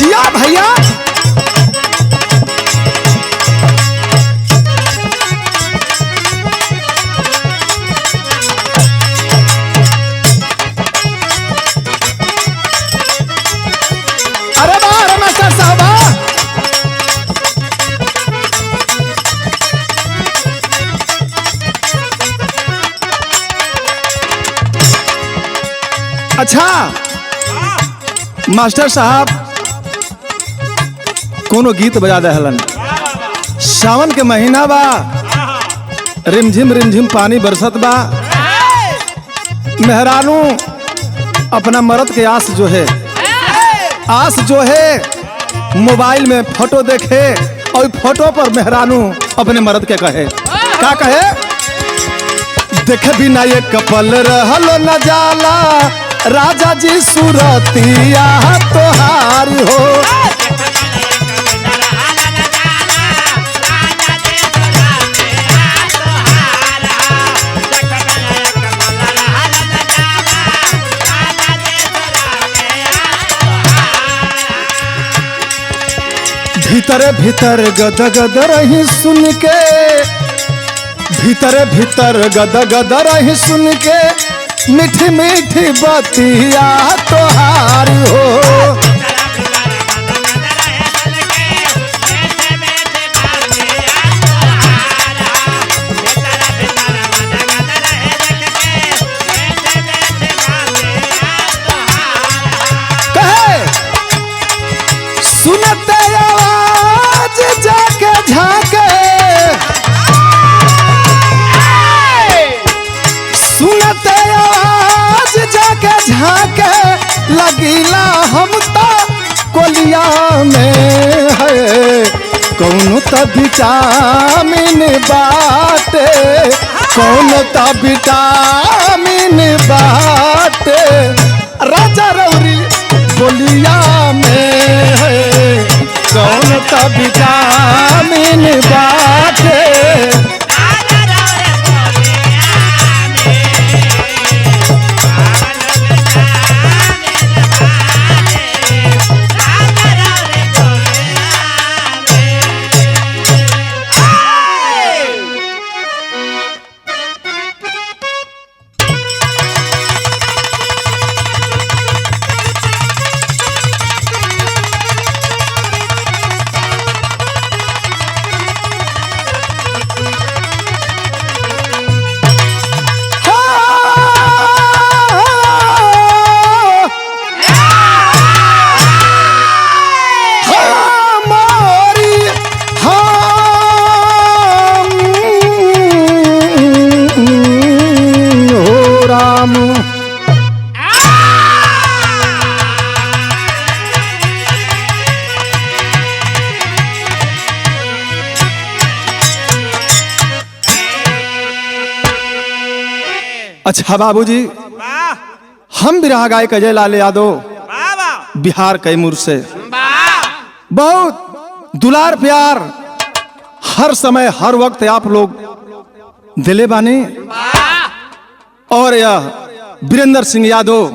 जिया भैया। अरे वाह अरे मास्टर साहब वाह। अच्छा मास्टर साहब कोनो गीत बजा दहलन। सावन के महीना बा, रिमझिम पानी बरसत बा। मेहरानू अपना मर्द के आस जो है मोबाइल में फोटो देखे और फोटो पर मेहरानू अपने मर्द के कहे क्या कहे, देखे बिना ये कपल रहल न जाला, राजा जी सूरतिया तोहार हो। भीतर भीतर गद गद रही सुन के, भीतर भीतर गद गद रही सुन के, मीठी मीठी बतिया तोहार हो। कहे सुनते आवाज जाके झाके, सुनते आवाज जाके झाके, लगीला हम तो कोलिया में है, कौन तो विटामिन बाटे, कौन तो विटामिन बाटे, राजा रौरी बोलिया में है, कौन तो विटामिन बाटे। अच्छा बाबूजी, हम बिरहा गायक अजय लाल यादव बिहार कैमूर से बहुत दुलार प्यार हर समय हर वक्त आप लोग दिले बानी। और यह वीरेंद्र सिंह यादव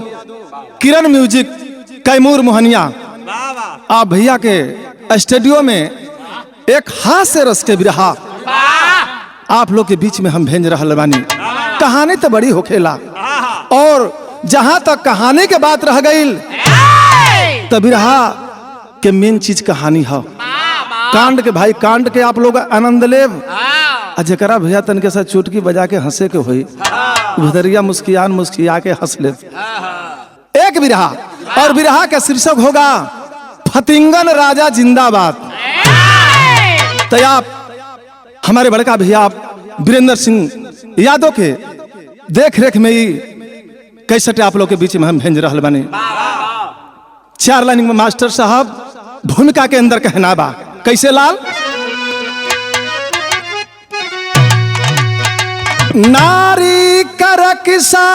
किरण म्यूजिक कैमूर मोहनिया आप भैया के स्टूडियो में एक हास्य रस के बिरहा आप लोग के बीच में हम भेज रहा बानी। कहानी तो बड़ी होखेला और जहां तक कहानी के बात रह गई तो बिरहा के मेन चीज कहानी है। कांड के भाई कांड के आप लोग आनंद लेव, जरा भैया तन के साथ चुटकी बजा के हंसे के हुई भदरिया मुस्किया के हंस ले। एक बिरहा और बिरहा का शीर्षक होगा फतिंगन राजा जिंदाबाद। तो आप हमारे बड़का भैया वीरेंद्र सिंह यादव के देख रेख में ही कैसेट आप लोग के बीच में हम भेज रहा बानी। 4 लाइन में मास्टर साहब भूमिका के अंदर कहना बा कैसे लाल। नारी करकिसा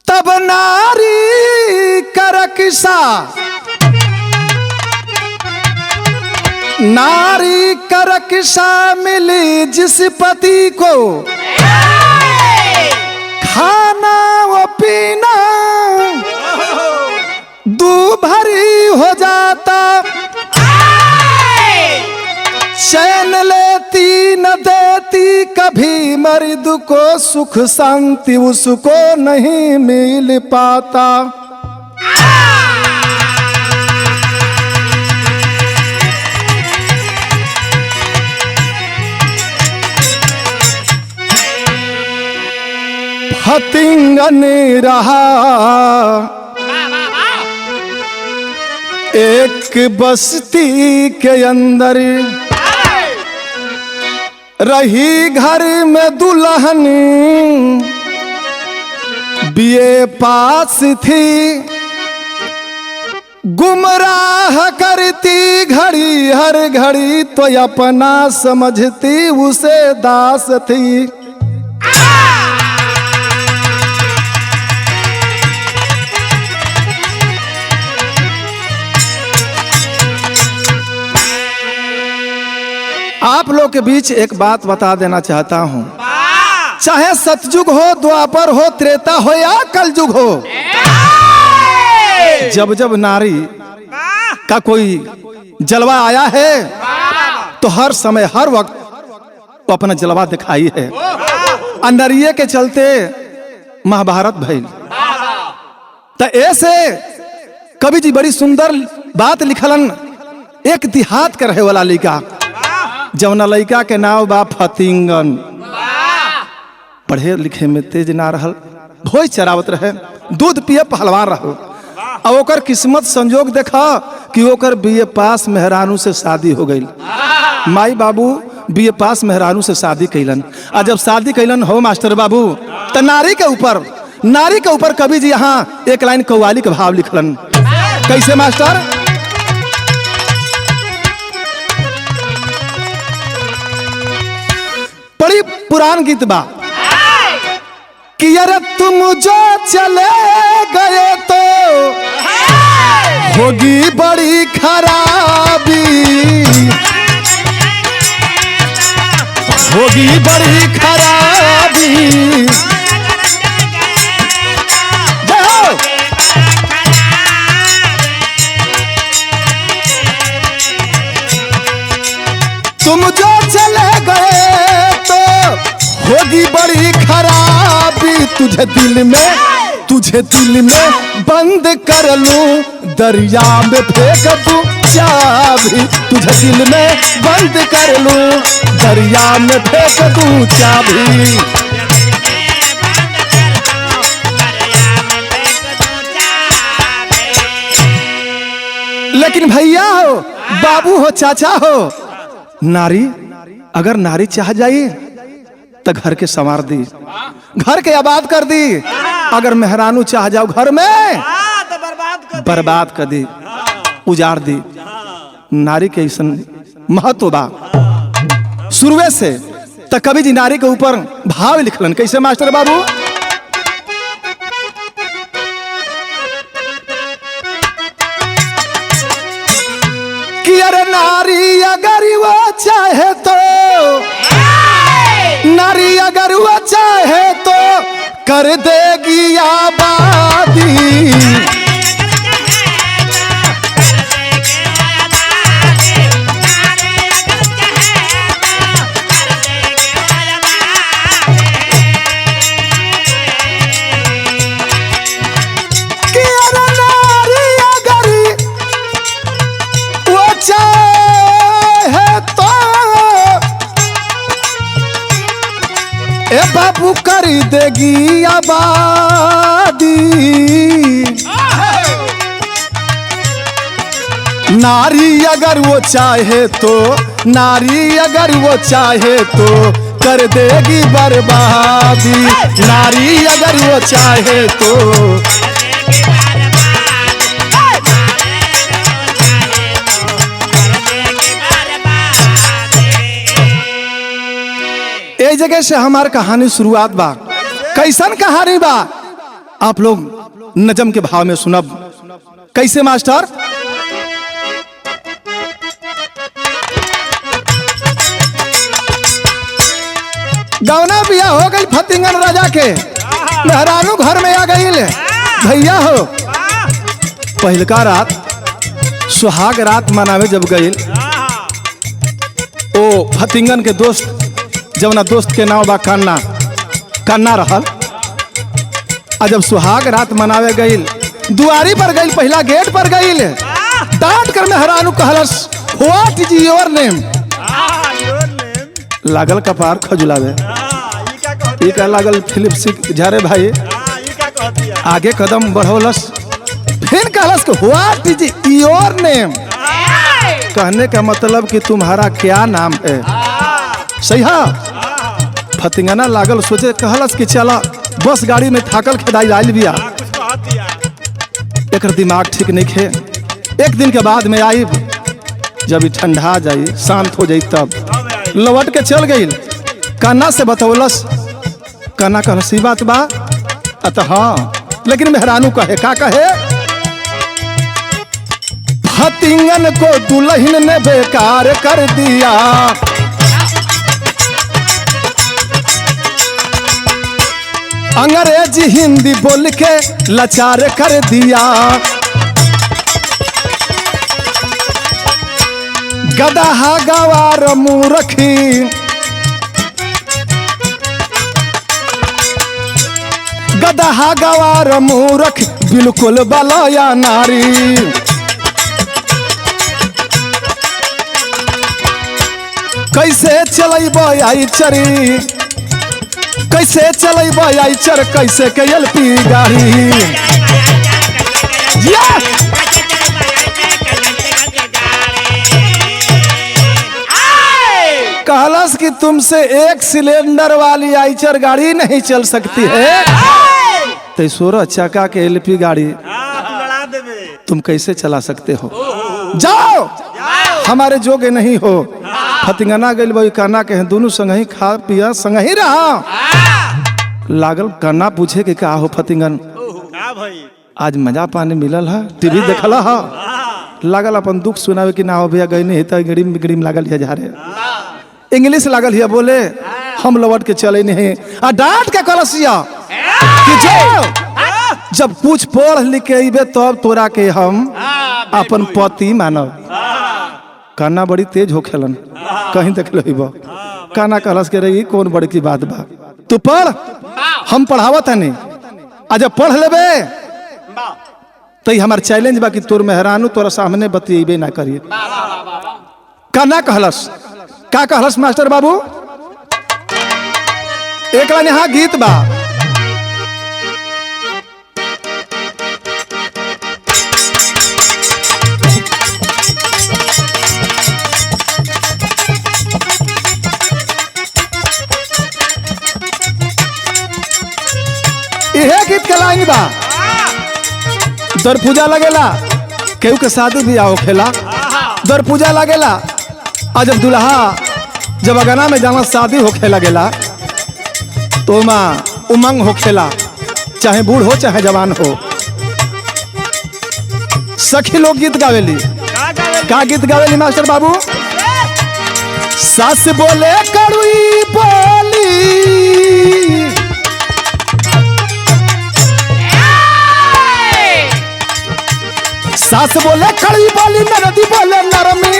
तब नारी करकिसा, नारी करकिसा मिली जिस पति को, खाना वो पीना पाता, चैन लेती न देती कभी, मर्द को सुख शांति उसको नहीं मिल पाता। फतिंगन रहा एक बस्ती के अंदर, रही घर में दुल्हन बीए पास थी, गुमराह करती घड़ी हर घड़ी, तो अपना समझती उसे दास थी। आप लोग के बीच एक बात बता देना चाहता हूं, चाहे सतयुग हो, द्वापर हो, त्रेता हो या कलयुग हो, जब जब नारी का कोई जलवा आया है तो हर समय हर वक्त वो अपना जलवा दिखाई है। नरिये के चलते महाभारत भइल। तो ऐसे कवि जी बड़ी सुंदर बात लिखलन। एक देहात के रहे वाला लड़का, जवना लड़का के नाम बा फतिंगन, पढ़े लिखे में तेज ना रहल, भोज चरावत रहे, दूध पिए पहलवान रहल। और ओकर किस्मत संजोग देखा कि ओकर बीए पास मेहरानू से शादी हो गई। माई बाबू बीए पास मेहरानू से शादी कैलन। और जब शादी कैलन हो मास्टर बाबू, तो नारी के ऊपर कवि जी यहाँ एक लाइन कव्वाली के भाव लिखलन। कैसे मास्टर? बड़ी पुरान गीत बा कि अरे तुम जो चले गए तो होगी बड़ी खराबी, होगी बड़ी खराबी। तुम जो चले गए तो होगी बड़ी खराबी, तुझे दिल में बंद कर लूं, दरिया में फेंक दूं चाबी। तुझे दिल में बंद कर लूं, दरिया में फेंक दूं चाबी। लेकिन भैया हो, बाबू हो, चाचा हो, नारी अगर नारी चाह जाए तो घर के संवार दी, घर के आबाद कर दी। अगर मेहरानू चाह जाओ घर में तो बर्बाद कर दी, उजाड़ दी। नारी के ऐसा महत्व बा शुरुए से। तो कवि जी नारी के ऊपर भाव लिखलन। कैसे मास्टर बाबू? कि अरे नारी अगर वो चाहे तो, नारी अगर वो चाहे तो कर देगी आबादी। कि अरे नारी अगर वो चाहे तो ए बाबू कर देगी आबादी। नारी अगर वो चाहे तो, नारी अगर वो चाहे तो कर देगी बर्बादी। नारी अगर वो चाहे तो एक जगह से हमार कहानी शुरुआत बा। कैसन कहानी बा आप लोग नजम के भाव में सुनब। कैसे मास्टर? गौना बिया हो गई फतिंगन राजा के, मेहरानू घर में आ गई। भैया हो, पहलका रात सुहाग रात मनावे जब गई ओ फतिंगन के दोस्त जवना दोस्त के नाम बा कन्ना कन्ना रहल। आ जब सुहाग रात मनावे गई दुआरी पर गई पहला गेट पर गई डांट कर मेहरानू कहलस व्हाट इज योर नेम। लागल कपार खजुलावे ई का लागल फिलिप सिंह झारे भाई आगे कदम बढ़ौलस फिर कहलस कि व्हाट इज योर नेम। कहने का मतलब कि तुम्हारा क्या नाम है। सही है। फतिंगना लागल सोचे कहलस कि चला बस गाड़ी में थाकल खेदाई आयल बिया एक दिमाग ठीक नहीं खे। एक दिन के बाद में आई जब ठंडा जाई शांत हो जाई तब लौट के चल गई कन्ना से बतौलस। कन्ना कहलस ई बात बा अतः हाँ लेकिन मेहरानू कहे का कहे फतिंगन को दुल्हन ने बेकार कर दिया। अंग्रेजी हिंदी बोल के लाचार कर दिया। गदहा गवार मूर्खी गदहा गवार मूर्ख बिल्कुल बलाया नारी। कैसे चलब आइचरी कैसे चलब आइचर कैसे के एलपी गाड़ी। कहलस कि तुमसे एक सिलेंडर वाली आइचर गाड़ी नहीं चल सकती है तो 16 चक्का के एलपी गाड़ी तुम कैसे चला सकते हो। जाओ हमारे जोगे नहीं हो। फतिंगना गइल भाई कन्ना के दोनों संग ही खा पिया संग ही रहा। लागल कन्ना पूछे कि का हो फतिंगन आज मजा पानी मिलल है टीवी देखल है। लागल अपन दुख सुनावे कि ना हो भैया गई नहीं तो गड़ीम लागल है झारे इंग्लिश लागल है बोले हम लौट के चले नहीं आ डांट के कलसिया कि जब कुछ पढ़ लिख के अबे तब तोरा के हम अपन पति मानब। कन्ना बड़ी तेज हो खेलन कहीं देख लो कन्ना कहलस के रही कौन बड़ी की बात बा तू पढ़ हम पढ़ावत है आ जब पढ़ लेबे तो हमार चैलेंज बा कि तोर मेहरानू तोरा सामने बतियेबे ना करिए। कन्ना कहलस का कहलस मास्टर बाबू एक लाइन यहाँ गीत बा यह गीत के लाइन बा दर पूजा लगेला केहू के शादी बियाह होखेला दर पूजा लगेला आ जब दुल्हा जब अगना में जाना शादी होखे लगेला तो माँ उमंग होखेला चाहे बूढ़ हो चाहे जवान हो। सखी लोग गीत गावेली का गीत गावेली मास्टर बाबू सास बोले कड़ुई बोली सास बोले कड़वी बोली नरदी बोले नरमी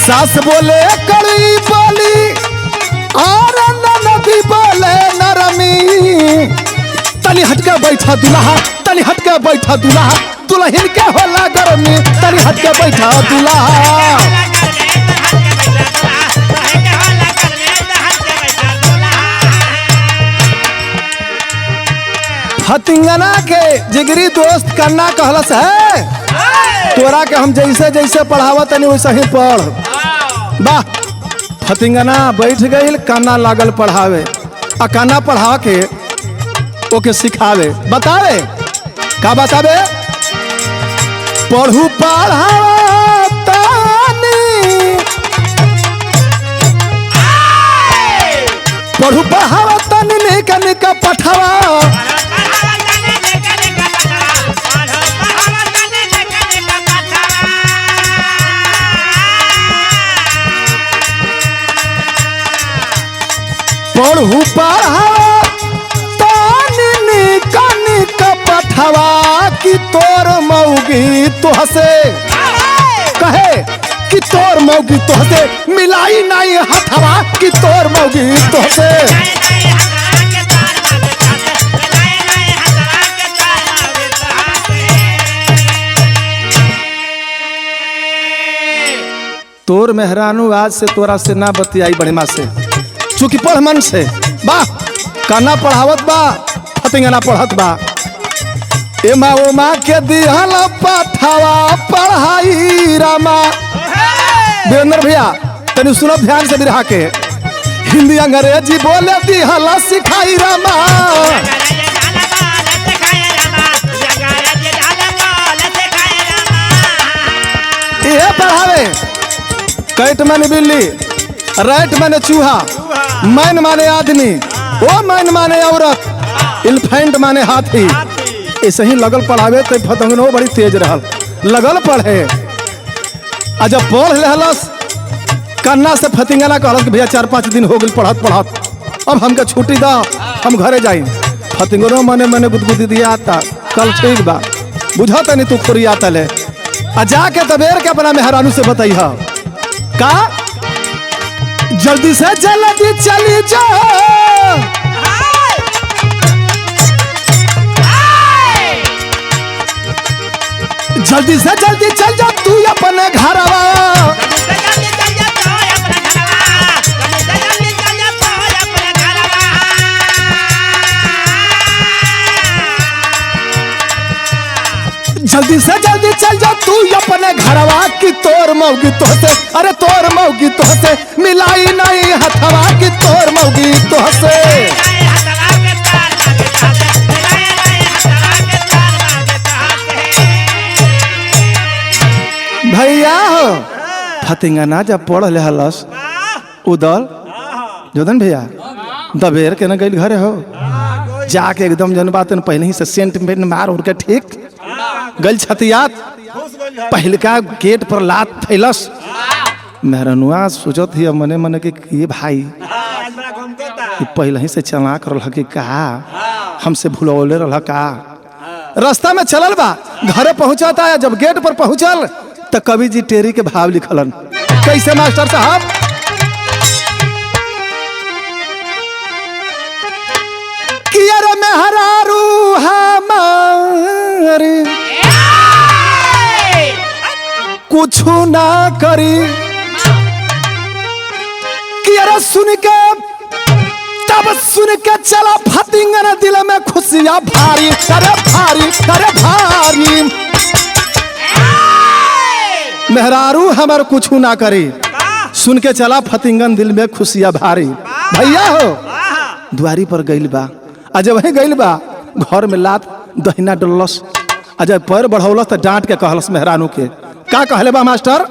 सास बोले कड़वी बोली और नरदी बोले नरमी। तनी हटके बैठा दुल्हा तनी हटके बैठा दुल्हा दुल्हन के होला गरमी तनी हटके बैठा दुल्हा। फतिंगना के जिगरी दोस्त कन्ना कहलस है तोरा के हम जैसे जैसे पढ़ावत तनी वैसे ही पढ़। वाह फतिंगना बैठ गई कन्ना लागल पढ़ावे आ कन्ना पढ़ा के ओके सिखावे बतावे का बतावे पढ़ू पढ़ू पढ़ावा तनी निक पठावा पढ़ू पढ़ावा तानी कनी कपठवा कि तोर मौगी तुहसे कहे कि तोर मौगी तुहसे मिलाई नहीं हथवा कि तोर मौगी तुहसे तोर मेहरानू आज से तोरा से ना बतियाई बढ़िया से चूंकि पढ़ मन से बा काना पढ़ावत बा फतिंगना पढ़त बा एमा ओमा के दिहल पाठवा पढ़ाई रामा। वीरेंद्र भैया तनी सुनो ध्यान से बिरहा के हिंदी अंग्रेजी बोले दिहल सिखाई रामा। ये पढ़ावे कैट माने बिल्ली, राइट माने चूहा, मैन माने आदमी, ओ मैन माने औरत, एलिफेंट माने हाथी। ऐसे ही लगल पढ़ावे तो फतंगनो बड़ी तेज रहल लगल पढ़े। आ जब पढ़ लेहलस कन्ना से फतिंगना कहलस कि भैया 4-5 दिन हो गए पढ़त पढ़त अब हमके छुट्टी दा हम घरे जाई। फतिंगनो मने मने गुदगुदी दिया आता कल ठीक बा बुझत नहीं तू खुरी आता ले आ जाके तबेर के अपना मेहरानू से बताइहा का जल्दी से जल्दी चली जाओ जल्दी से जल्दी चल जा तू अपने घरवा। जल्दी से जल्दी चल जा तू अपने घरवा की तोर मौगी तोहसे अरे तोर मौगी तोहसे मिलाई नहीं हथवा की तोर मौगी तोहसे। भैया हो फतिंगना जब पढ़ ले हलस उदल जोधन भैया दबेर के न गई घरे हो जाके एकदम जन बात पहले ही से सेंट मार उड़ के ठीक गल छतियात पहलका गेट पर लात फैलस। मेहरनुआ सोचत ही मने मने के ये भाई कि पहले ही से चला कर कि कहा हमसे भूलौले रहा का। रास्ता में चलल बा घरे पहुंचाता है जब गेट पर पहुंचल तो कवि जी टेरी के भाव लिखलन कैसे मास्टर साहब कि अरे मेहरारू हमारे कुछ ना करी कि अरे सुन के तब सुन के चला फतिंगना दिल में खुशियां भारी अरे भारी अरे भारी। मेहरारू हमार कुछ ना करी सुन के चला फतिंगन दिल में खुशियां भारी। भैया हो द्वारी पर गइल बा अजय वही गइल बा घर में लात दहिना डलस अजय पैर बढ़ौलस तो डांट के कहलस मेहरानू के का कहले बा मास्टर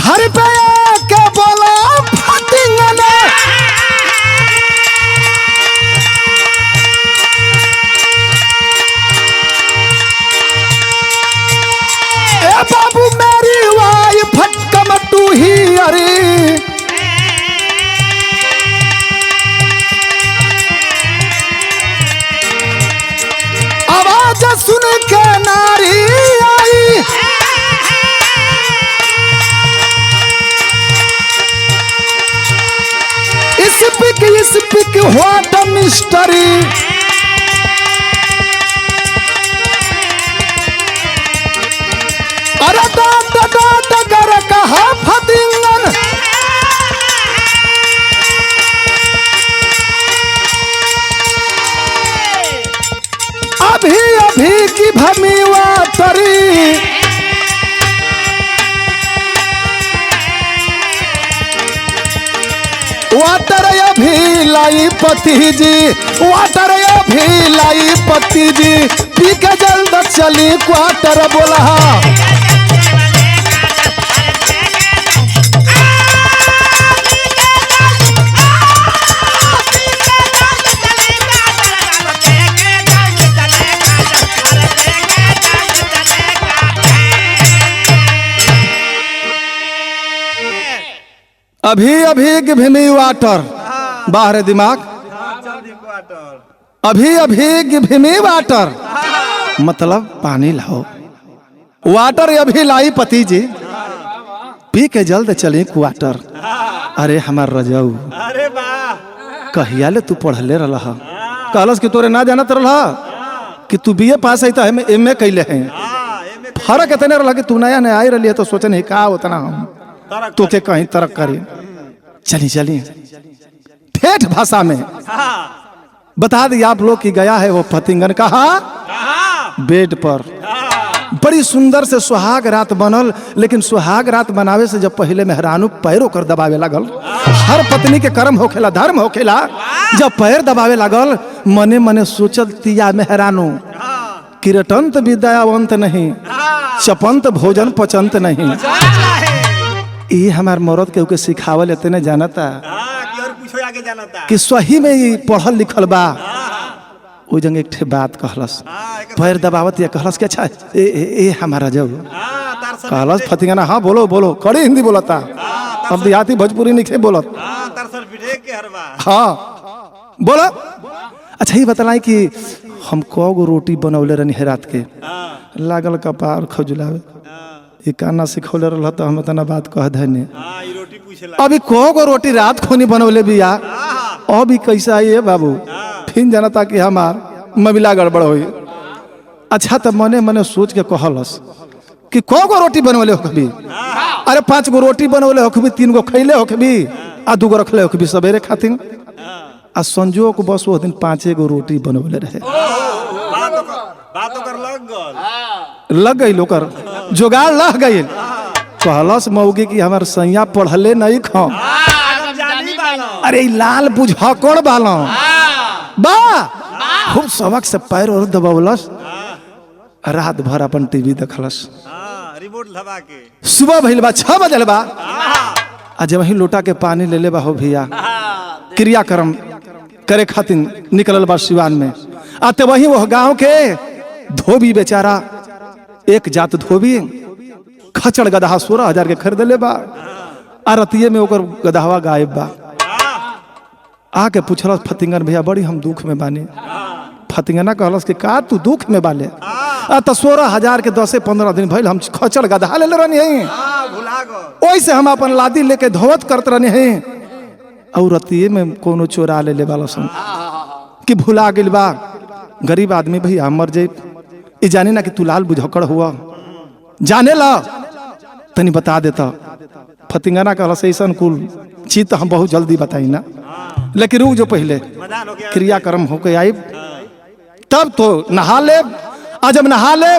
घर पे के बोला फतिंगना ए बाबू मेरी वाइफ फटकम तू ही अरे सुन के नारी आई इस पिक व्हाट मिस्टरी अरे डांट कर कहा फतिंगन अभी अभी की भमीवा तरी वाटर अभी लाई पति जी वाटर अभी लाई पति जी पी के जल्द चली क्वार्टर बोला अभी अभी गिव वाटर, बाहर दिमाग, अभी अभी गिव वाटर, मतलब पानी लाओ। वाटर अभी लाई पति जी, पी के जल्द चले क्वार्टर। अरे हमार रजाऊ, अरे वाह, कहिया ले तू पढ़ले रहा, कहलस कि तोरे ना जानत रहा कि तू बीए पास है तो हम एमए कैले हैं। फर्क इतने रहा कि तू नया नया आई रही है तो सोचे नहीं का उतना हम तो के कहीं तरक करी। चली चली ठेठ भाषा में बता दी आप लोग कि गया है वो फतिंगन कहा बेड पर। बड़ी सुंदर से सुहाग रात बनल, लेकिन सुहाग रात बनावे से जब पहले मेहरानू पैरों कर दबावे लागल। हर पत्नी के कर्म होखेला, धर्म होखेला। जब पैर दबावे लागल मने मने सोचल तिया मेहरानू किरटंत विद्यावंत नहीं, चपंत भोजन पचंत नहीं। ये हमार मरद के उके सिखावल इतने जानता कि सही में ही पढ़ल लिखल बा। वो जंग एक ठे बात कहलस, पैर दबावत या कहलस कि अच्छा ए हमारा जब कहलस फतिंगना हाँ बोलो बोलो, कड़ी हिंदी बोलता, अब देहाती भोजपुरी नहीं बोलत। हाँ बोलो। अच्छा ही बतलाई कि हम कगो रोटी बनौले रहनी है रात के, लागल कपार खजुलावे। ये काना सिखौले रहा तो हम इतना बात कह देने। अभी कगो रोटी रात खोनी बनौले बिया, अभी कैसा है बाबू, फिर जानता कि हमार ममिला गड़बड़ हुई। अच्छा तो मने मने सोच के कहलस कि कगो रोटी बनौले हो कभी, अरे 5 गो रोटी बनौले हो कभी, 3 गो खैले हो कभी, आ 2 गो रखले हो कभी सवेरे खातिर। आ संजोग बस वो दिन 5 गो रोटी बनौले रहे। लग गई लोकर जुगाड़ लग गई। कहलस मौगी की हमार सैया पढ़ले नहीं खो, अरे लाल बुझा कौन बालो बा, खूब सबक से पैर और दबावलस। रात भर अपन टीवी देखलस, रिमोट दबा के। सुबह भइल बा 6 बजल बा, आ जब वही लोटा के पानी ले ले बा हो भैया क्रियाक्रम करे खातिर निकलल बा सिवान में। आते वही वो गांव के धोबी बेचारा, एक जात धोबी खचड़ गदहा 16,000 के खरीद ले बा। आ रतिये में ओकर गदहवा गायब बा। आके पूछलस फतिंगन भैया बड़ी हम दुख में बानी। फतिंगना कहलस कि का तू दुख में बाले, आ तो 16,000 के 10-15 दिन भइल हम खचड़ गदहा ले रहनी है, ओइसे हम अपन लादी लेके धोवत करत रहनी है। और रतिये में कोनो चोरा ले ले वाला सन कि भुला गेल बा। गरीब आदमी भैया मर जाए, ये जाने ना कि तू लाल बुझकड़ हुआ, जाने ला तनी बता देता। फतिंगना कहलस ऐसा कुल चीज तो हम बहुत जल्दी बताई ना, लेकिन रुक जो पहले क्रियाक्रम होके आई तब तो नहा ले। आ जब नहा ले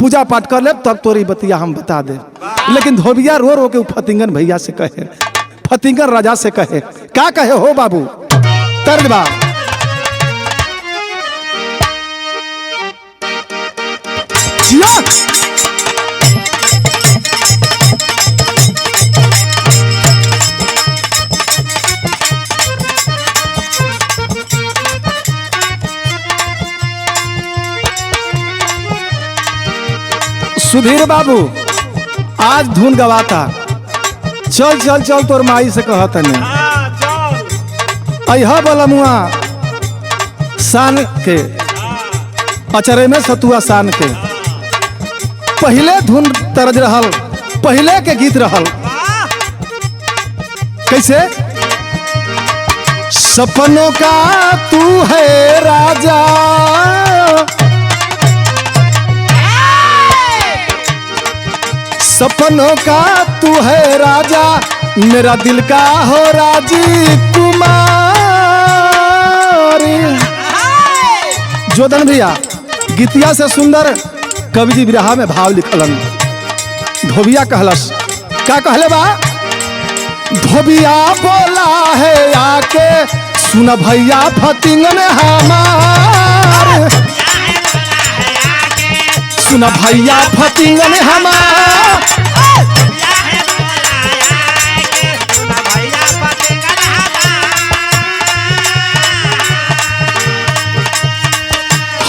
पूजा पाठ कर ले तब तोरी बतिया हम बता दे। लेकिन धोबिया रो रो के फतिंगन भैया से कहे, फतिंगन राजा से कहे, क्या कहे हो बाबू तर्ज बा। सुधीर बाबू आज धुन गवाता, चल चल चल तोर माई से कहत ने अहा बोला मुआ सान के अचरे में सतुआ सान के। पहले धुन तरज रहल, पहले के गीत रहल कैसे, सपनों का तू है राजा, सपनों का तू है राजा, मेरा दिल का हो राजी कुमारी। जोधन भैया गीतिया से सुंदर कवि जी बिरहा में भाव लिखलन। धोबिया कहलस, क्या कहले बा, धोबिया बोला है आके सुन भैया फतिंगन हमार, सुन भैया फतिंगन हमार।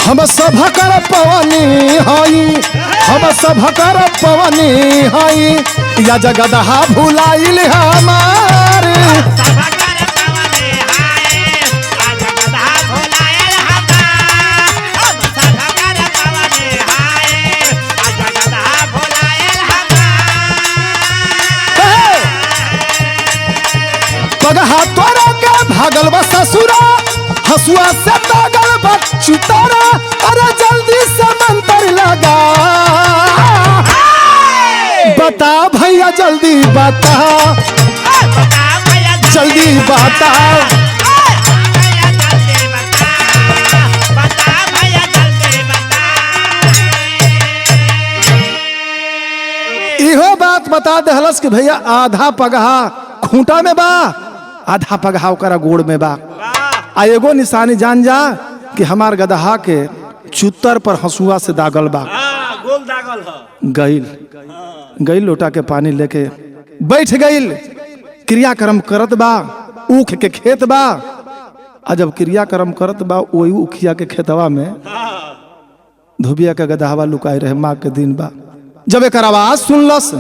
हम सभकर पवनी हई, हम सभकर पवनी हई, या जगदहा भुलाइल हमार। पगहा तोरा के भागल बा ससुरा, हसुआ से दागल बा चुतारा, अरे जल्दी से मंत्र लगा, बता भैया जल्दी बता, जल्दी बता। इहो बात बता दहलस कि भैया आधा पगहा खूंटा में बा, आधा पगहा ओकरा गोड़ में बा। आ एगो निशानी जान जा कि हमार गदहा के चुत्तर पर हंसुआ से दागल बा। गोल दागल ह। गईल लोटा के पानी लेके बैठ गईल, क्रियाक्रम करत बा, ऊख के खेत बा। आ जब क्रियाक्रम करत बा वही उखिया के खेतवा में धोबिया के गदहावा लुकाई रहे, माँ के दिन बा। जब एक आवाज सुनलस,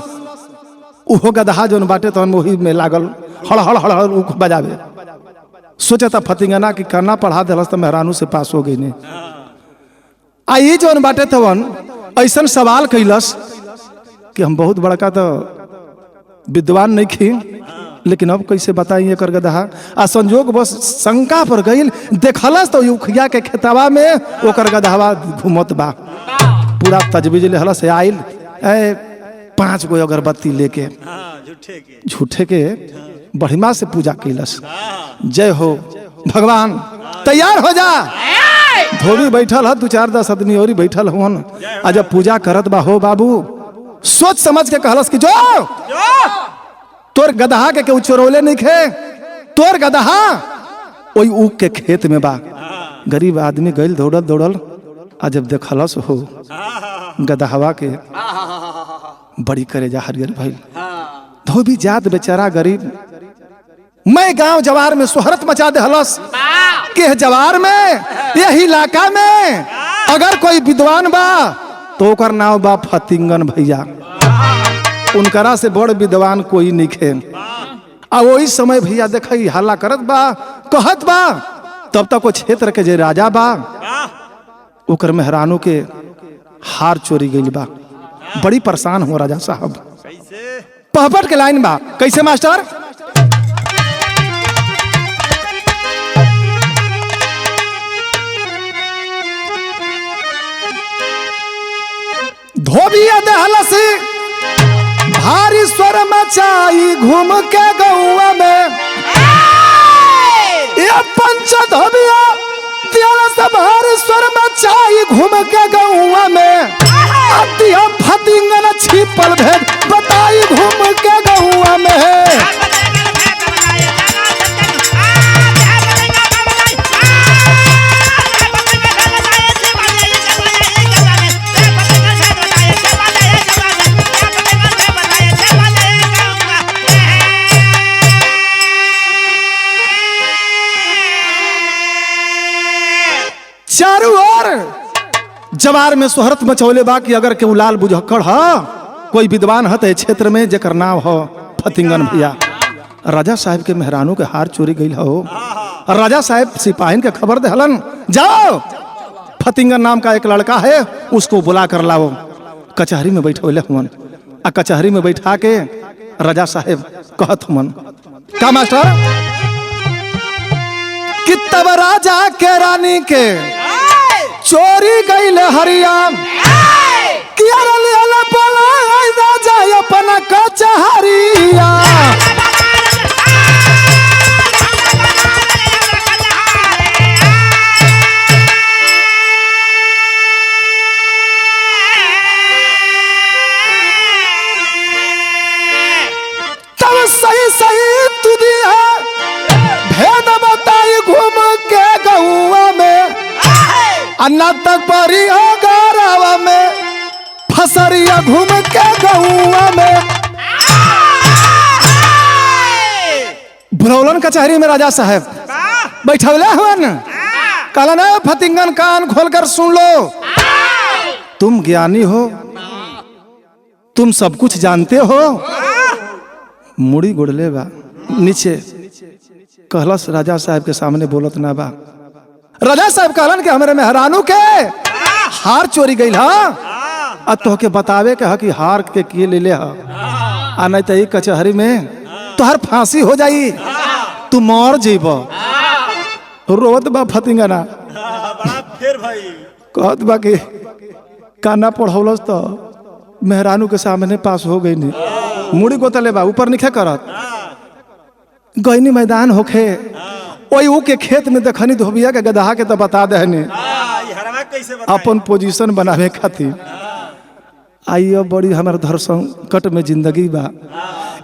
उहो गदहा जौन बाटे तहन वही में लागल हड़ हड़ हड़ हड़ ऊख बजावे। सोचा था फतिंगना कि करना पढ़ा दिलस तो मेहरानू से पास हो गई ने। आई जौन बाटे तवन ऐसा सवाल कैलस कि हम बहुत बड़का तो विद्वान नहीं खी, लेकिन अब कैसे बताई एकर गदहा। आ संजोग बस शंका पर गईल, देखलस तो उखिया के खेतवा में ओकर गदहावा घूमत बा। पूरा तजवीज लेहलस से आइल, 5 गो अगरबत्ती लेके झूठे के बढ़िया से पूजा कैलस। जय हो भगवान, तैयार हो जा। धोबी बैठल है, 2-4-10 आदमी और बैठल हुन। आ जब पूजा करत बा, हो बाबू सोच समझ के कहलस कि जो तोर गदहा के केहू चोरौले नहीं खे, तोर गदहा वही ऊख के खेत में बा। गरीब आदमी गईल दौड़ल दौड़ल, आ जब देखलस हो गदहवा के बड़ी करेजा हरियर भइल। धोबी जात बेचारा गरीब, मैं गांव जवार में सोहरत मचा दे हलस के जवार में, यही इलाका में अगर कोई विद्वान बा तो ओकर नाम बा फतिंगन भैया। उनकरा से बड़ विद्वान कोई नहीं खे। आ वही समय भैया देखई हल्ला करत बा, कहत बा। तब तक वो क्षेत्र के जे राजा बा, ओकर मेहरानू के हार चोरी गई बा। बड़ी परेशान हो राजा साहब। पहपट के लाइन बा, कैसे मास्टर? धोबिया दहलस भारी स्वर मचाई घूम के गौआ में, ये पंच धोबिया भारी स्वर मचाई घूम के गौआ में, फतिंगन छिपल भेद बताई घूम के गौआ में। चारों ओर जवार में सोहरत मचौले बा कि अगर केहू लाल बुझक्कड़ ह, कोई विद्वान है तो क्षेत्र में जेकर नाम हो फतिंगन भैया। राजा साहब के मेहरानू के हार चोरी गई हो। राजा साहब सिपाहीन के खबर देहलन, जाओ फतिंगन नाम का एक लड़का है, उसको बुला कर लाओ। कचहरी में बैठौले हुन। आ कचहरी में बैठा के राजा साहब कहत हुन, का मास्टर कि तब राजा के रानी के चोरी गईल हरिया, अपना कचहरिया। तब सही सही तू दिया भेद बताई घूम के गौआ में, अन्ना तक परी हो गारावा में, फसरिया घूम के गौआ में। बुलौलन कचहरी में राजा साहब बैठौले हुन। कहला ना फतिंगन कान खोलकर सुन लो, तुम ज्ञानी हो, तुम सब कुछ जानते हो। मुड़ी गुड़ले बा नीचे, कहलस राजा साहब के सामने बोलत ना बा। राजा साहब कहलन कि हमारे मेहरानू के हार चोरी गई हा, तो के बतावे के कि हार के ले ले हा, नहीं तो कचहरी में तोहर फांसी हो जाई, तू मर जीब। रोत बा फतिंगना, फिर भाई कहत बा कि काना पढ़ौलस तो मेहरानू के सामने पास हो गई नहीं। मुड़ी गोतले बा ऊपर निखे करत, गईनी मैदान होखे, ओई ऊ के खेत में देखनी धोबिया के गदहा के तो बता देहनी अपन पोजीशन बनावे खातिर। आइयो बड़ी हमारे धर संकट में जिंदगी बा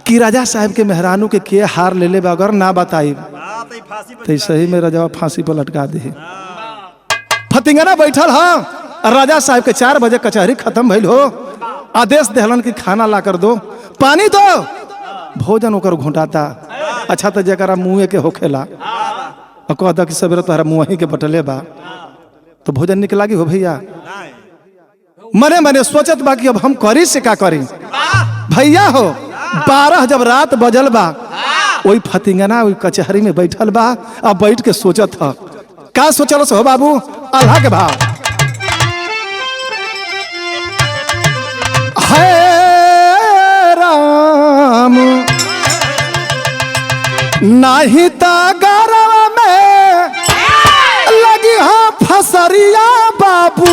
कि राजा साहब के मेहरानू के हार ले ले बा, अगर ना बताई तो सही में राजा फांसी पर लटका दे। फतिंगना बैठल हा, राजा साहब के 4 बजे कचहरी खत्म भइल हो, आदेश देहलन कि खाना ला कर दो, पानी दो, भोजन ओकर घुटाता। अच्छा तो जरा मुँह के होखेला, कहता कि सवेरे तोहरा मुँह के बटले बा, तो भोजन निकला हो भैया। मने मने सोचत बा कि अब हम करी से का करी भैया हो। 12 जब रात बजल बा, वही फतिंगना वही कचहरी में बैठल बा, अब बैठ के सोचत ह का सोचल हो बाबू। अल्लाह के भाव है राम, नहीं तागरवा में लगी हाँ फसरिया बाबू।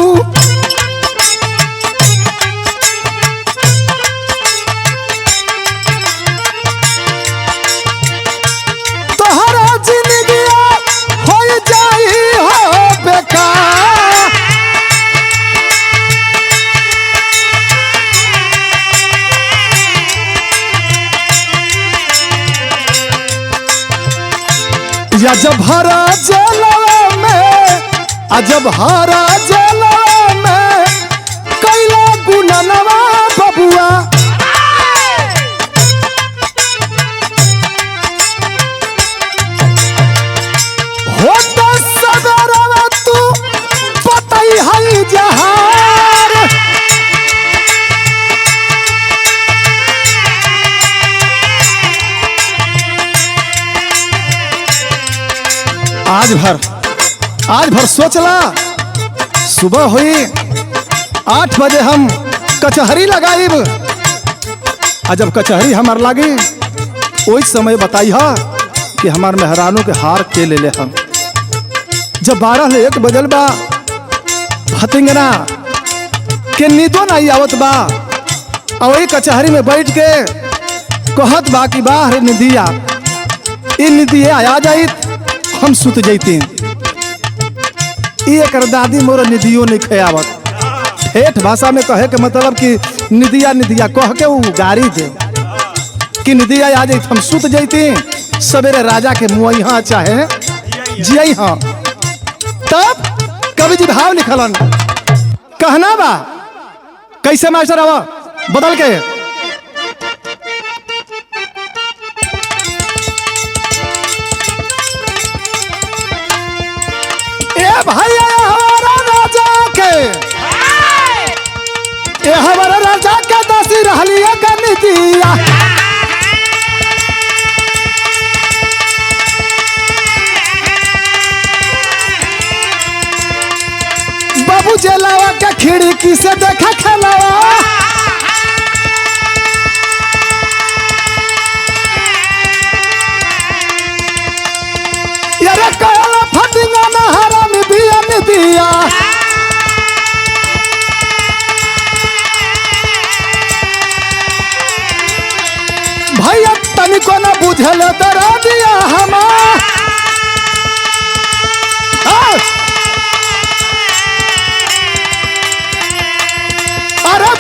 तोहरा जिंदगी हो जाई हो बेकार, या जब हरा जेलवा में, अजब हरा जेलवा में कैला गुननवा बबुआ। होता सवेरवा तू पतई हई जहार, आज भर सोचला, सुबह हुई 8 बजे हम कचहरी लगाइब, जब कचहरी हमार लागी वही समय बताई हा कि हमार मेहरानू के हार के ले हम। जब 12 से 1 बजल बा, फतिंगना के नींदो नहीं आवत बा, और वही कचहरी में बैठ के कहत बा कि बाहर निधिया, इन निधिये आ जाई हम सुत जैती। एक दादी मोर निधियो नहीं खयावत। ठेठ भाषा में कहे के मतलब कि निधिया निधिया कह के वो गाड़ी दे कि निधिया आ जाती, हम सुत जैती। सवेरे राजा के मुँह यहाँ चाहे जिया हाँ। तब कवि जी भाव लिखलन, कहना बा कैसे मास्टर आवा बदल के। भैया हमारा राजा के, ए हमारा राजा के दासी रहलिया का निधिया। बाबू जेलावा के खिड़की से देखा खेलावा, यारे कहला फतिंगना हराम दिया निधिया। भैया तनिको न बुझल दरा दिया हमा। अरे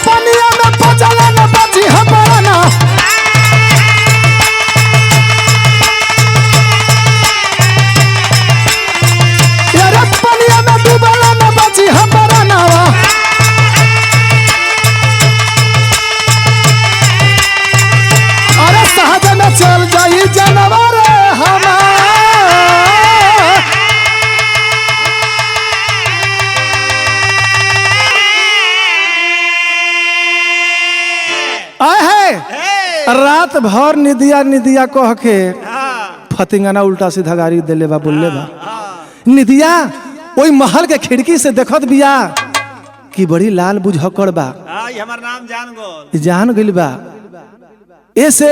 रात भर निदिया निदिया कह के हाँ, फतिंगाना उल्टा सीधा गाड़ी देले बा बोलले बा। निदिया ओई महल के खिड़की से देखत बिया कि बड़ी लाल बुझकड़ बा, हाँ, ये हमार नाम जान गो। जान गइल बा। ऐसे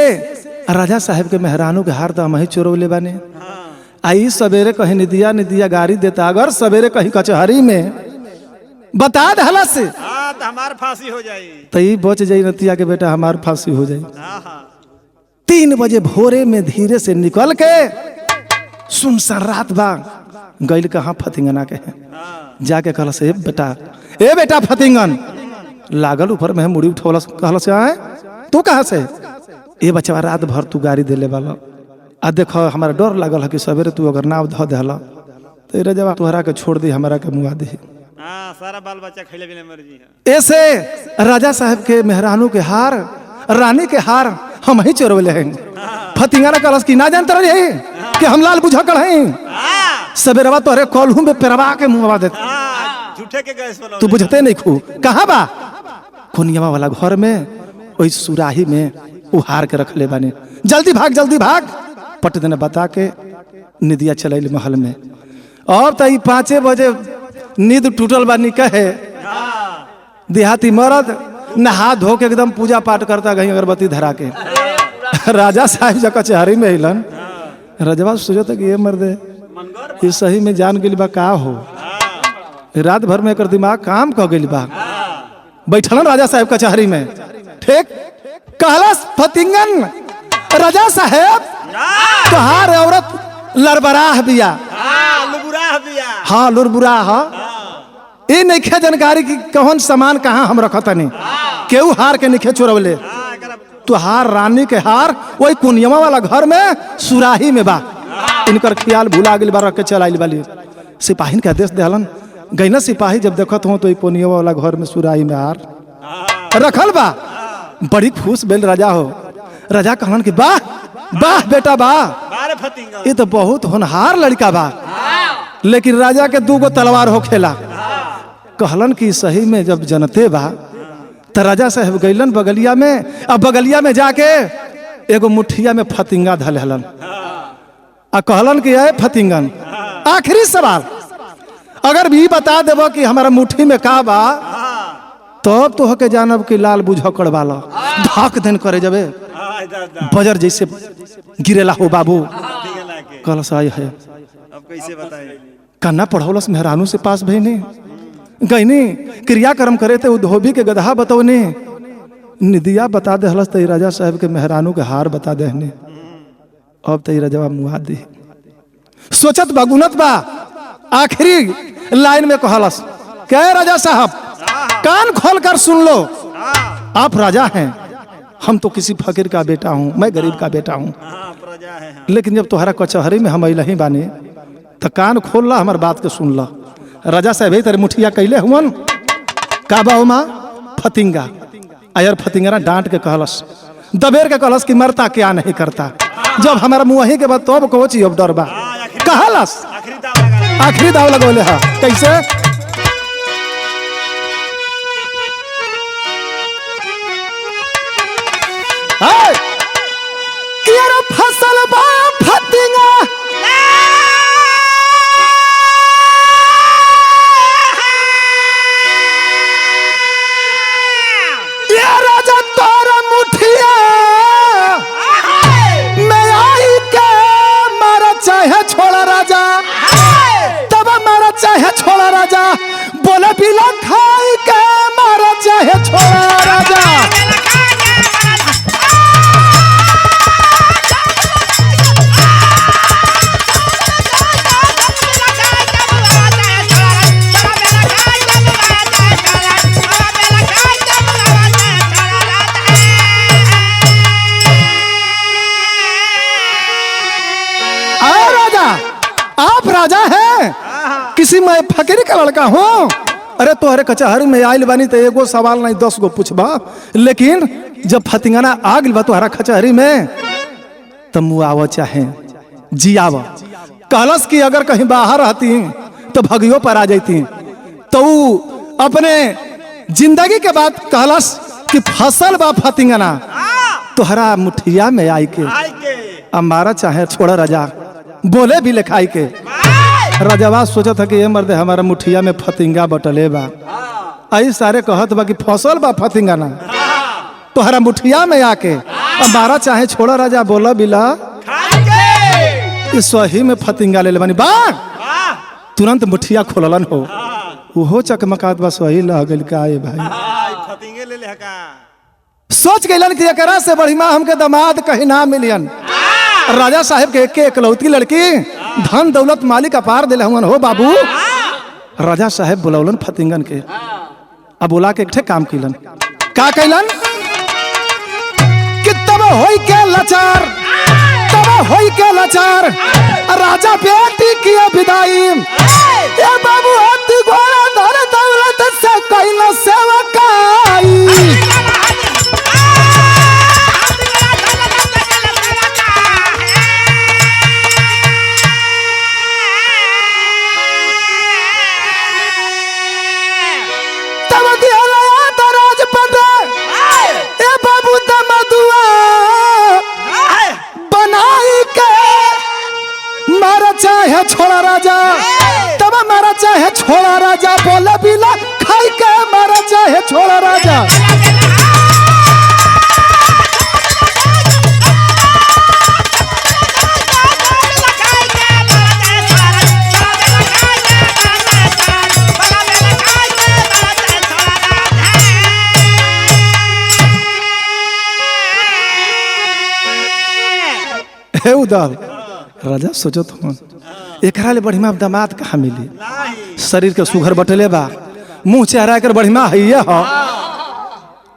राजा साहब के मेहरानू के हार तो हम ही चोरौले बाने। हाँ, आई सवेरे कहीं निदिया निदिया गाड़ी देता, अगर सवेरे कहीं कचहरी में बता दहला से हाँ, तो हमार फांसी हो जाई। तो ई बच जाई नतिया के बेटा हमार फांसी हो जाई। हाँ, हाँ, 3 बजे भोरे में धीरे से निकल के सुनसान रात बा गइल कहाँ फतिंगना के हाँ, जाके कहल से ए बेटा फतिंगन लागल ऊपर में मुड़ी उठौलस कहल से आए तू कहाँ से? ए बच्चा रात भर तू गाड़ी देले वाला आ देखो हमारा डर लागल है कि सवेरे तू अगर नाव धो देहला तो ए जब तोहरा के छोड़ दी हमारा के मुआ दी। हाँ, सारा बाल बच्चा खैले बिना मर्जी है। ऐसे राजा साहब के मेहरानू के हार रानी के हार हम ही चोरवले हैं। फतिंगाना कहलस कि ना जानता रही कि हम लाल बुझकड़ हैं। हाँ, सवेरवा तोहरे कॉलहू में पेरवा के मुंहवा देते हाँ, झूठे के गैस वाला। तू बुझते नहीं खू कहाँ बा? कोनियावा वाला घर में ओई सुराही में उहार के रख ले बाने। जल्दी भाग पट देने बता के निदिया चलैल महल में। अब तो 5 बजे नींद टूटल बा निकहे देहाती मर्द नहा धो के एकदम पूजा पाठ करता गई अगरबत्ती धरा के। राजा साहब जब कचहरी में अलन रजवा सोचत कि ये मर्दे ये सही में जान गइल बा का हो। रात भर में एकर दिमाग काम क गइल बा। बैठलन राजा साहब कचहरी में ठीक कहलस फतिंगन राजा साहब तोहार औरत लड़बराह बिया। हाँ, लुबुराह बिया। हाँ लुरबुराह ये नहीं जानकारी की कौन सामान कहाँ हम रखतनी केहू हार के निखे चोरवले। हाँ, एकरा तुहार रानी के हार वही कुनियमा वाला घर में सुराही में बा। इनकर ख्याल भुला गइल बा रख के चलाइल वाली सिपाही के आदेश देहलन गईना सिपाही जब देखत हो तो ई कुनियमा वाला घर में सुराही में हार रखल बा। बड़ी खुश भेल राजा हो। राजा कहलन कि वाह वाह बेटा वाह बारे फतिंगा। ये तो बहुत होनहार लड़का बा। लेकिन राजा के 2 गो तलवार हो खेला। कहलन कि सही में जब जनते बा तो राजा साहब गइलन बगलिया में अब बगलिया में जाके एगो मुठिया में फतिंगा धलहलन आ कहलन कि ए फतिंगन आखिरी सवाल अगर भी बता देबो कि हमारा मुट्ठी में का बा तब तो होके जानब कि लाल बुझकड़ वाला धाक देन करे जबे हाँ, दादा। बजर जैसे गिरेला हो बाबू। फतिंगा के। कहलस आई है अब कैसे बताए? कन्ना पढ़ौलस मेहरानू से पास भईने गईनी क्रियाक्रम करे थे धोबी के गदहा बतौने निदिया बता देहलस तई राजा साहब के मेहरानू के हार बता देहने। अब तई राजवा मुआ दी सोचत बगुनत बा आखिरी लाइन में कहलस क्या राजा साहब कान खोल कर सुन लो आप राजा हैं हम तो किसी फकीर का बेटा हूँ मैं गरीब का बेटा हूँ। हाँ, प्रजा है। हाँ, लेकिन जब तुम्हारा कचहरी में हम अइलही बानी तो कान खोल ला हमार बात के सुन ला। राजा साहब तेरे मुठिया कैले हुवन का बा माँ फतिंगा आयर फतिंगा डांट के कहलस दबेर के कहलस कि मरता क्या नहीं करता जब हमारा मुँह के बाद तब कोची अब डर बा कहलस आखिरी दाव लगौले हा कैसे फसल बा फतिंगा ये राजा तोरा मुठिया मैं आई के मारा चाहे छोड़ा राजा तब मारा चाहे छोड़ा राजा बोले बिना खाई के मारा चाहे छोड़ा राजा। आप राजा हैं किसी मैं फकीर का लड़का हूँ। अरे तोहरे कचहरी में आइल बानी तो एगो सवाल नहीं 10 गो पूछबा लेकिन जब फतिंगाना आ गइल बा तोहरा कचहरी में तो मुआव चाहे जियाव कहलस कि अगर कहीं बाहर रहती तो भगियो पर आ जाती तो अपने जिंदगी के बाद कहलस कि फसल बा फतिंगाना तोहरा मुठिया में आई के आई के हमारा चाहे छोड़ा राजा बोले भी लिखाई के राजावा सोचा था कि ये मर्द हमारा मुठिया में फतिंगा बटले बा आई सारे कहत बा कि फसल बा फतिंगा ना तोहरा मुठिया में आके हमारा चाहे छोड़ा राजा बोला बिला इस सही में फतिंगा ले बनी बा तुरंत मुठिया खोललन हो वो चकमकात बा सही लह गइल का ये भाई फतिंगे ले ले का सोच गइलन कि एकरा से बढ़िया हमके दामाद कहीं ना मिलियन राजा साहब के एक इकलौती लड़की धन दौलत मालिक अपार दिले हुन हो बाबू राजा साहब बुलौलन फतिंगन के अब बुला के एक ठे काम किलन का कैलन कि तब होई के लाचार राजा बेटी की विदाई ए बाबू हाथी घोड़ा धन दौलत से कैला सेवकाई चाहे छोड़ा राजा तब मारा चाहे छोड़ा राजा बोला बिला खाई के मारा चाहे छोड़ा राजा हे उदल राजा सोचो तो एकरा ले बढ़िया दामाद कहाँ मिली शरीर के सुघर बटले बा मुंह चेहरा कर बढ़िया है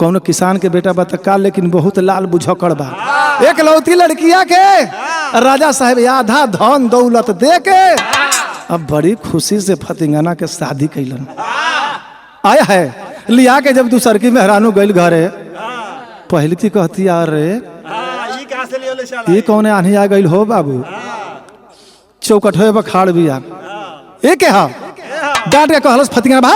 कौनो किसान के बेटा बतका लेकिन बहुत लाल बुझकड़ बा एक लौती लड़किया के राजा साहब आधा धन दौलत दे के अब बड़ी खुशी से फतिंगाना के शादी कैलन आया है लिया के जब दूसरकी मेहरानू गइल घरे पहली थी कहती अरे ये कौन आने आ गइल हो बाबू चौकठे पर खाड़ बिया एक डांट के कहलस फतिंगा बा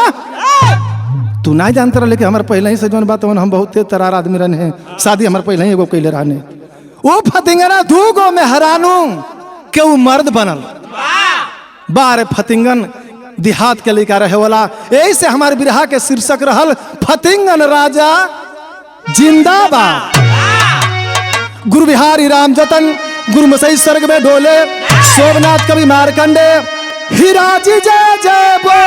तू नहीं जानता लेकिन हमारे पहले ही से जौन बात हम बहुत तेज तरार आदमी रहने शादी हमारे पहले ही एगो कैले रहने वो फतिंगना दूगो में हरानू के उ मर्द बनल बारे फतिंगन देहात के लेकर रहे वाला यही से हमारे बिरहा के शीर्षक रहल फतिंगन राजा जिंदाबाद। गुरु बिहारी राम जतन गुरु मसई स्वर्ग में डोले सोमनाथ कवि मारकंडे हीरा जी जय जय बो।